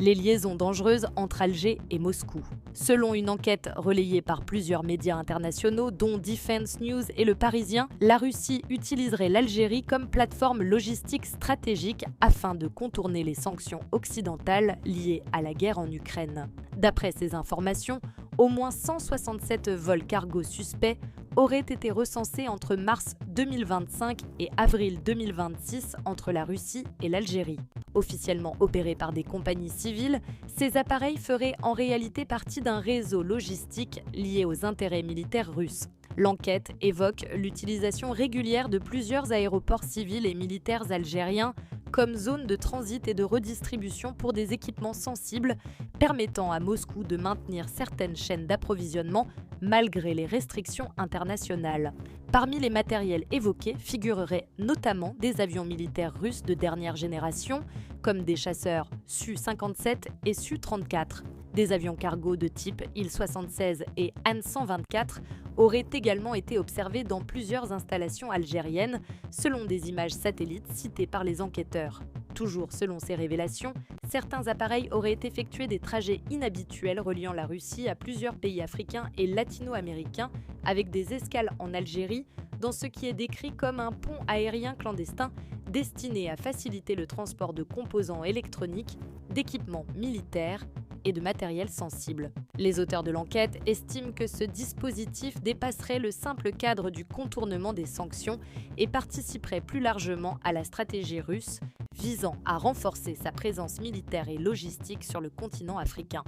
les liaisons dangereuses entre Alger et Moscou. Selon une enquête relayée par plusieurs médias internationaux, dont Defense News et Le Parisien, la Russie utiliserait l'Algérie comme plateforme logistique stratégique afin de contourner les sanctions occidentales liées à la guerre en Ukraine. D'après ces informations, au moins 167 vols cargo suspects auraient été recensés entre mars 2025 et avril 2026 entre la Russie et l'Algérie. Officiellement opérés par des compagnies civiles, ces appareils feraient en réalité partie d'un réseau logistique lié aux intérêts militaires russes. L'enquête évoque l'utilisation régulière de plusieurs aéroports civils et militaires algériens comme zone de transit et de redistribution pour des équipements sensibles, permettant à Moscou de maintenir certaines chaînes d'approvisionnement malgré les restrictions internationales. Parmi les matériels évoqués figureraient notamment des avions militaires russes de dernière génération, comme des chasseurs Su-57 et Su-34. Des avions cargo de type Il-76 et An-124 auraient également été observés dans plusieurs installations algériennes, selon des images satellites citées par les enquêteurs. Toujours selon ces révélations, certains appareils auraient effectué des trajets inhabituels reliant la Russie à plusieurs pays africains et latino-américains, avec des escales en Algérie, dans ce qui est décrit comme un pont aérien clandestin destiné à faciliter le transport de composants électroniques, d'équipements militaires et de matériel sensible. Les auteurs de l'enquête estiment que ce dispositif dépasserait le simple cadre du contournement des sanctions et participerait plus largement à la stratégie russe visant à renforcer sa présence militaire et logistique sur le continent africain.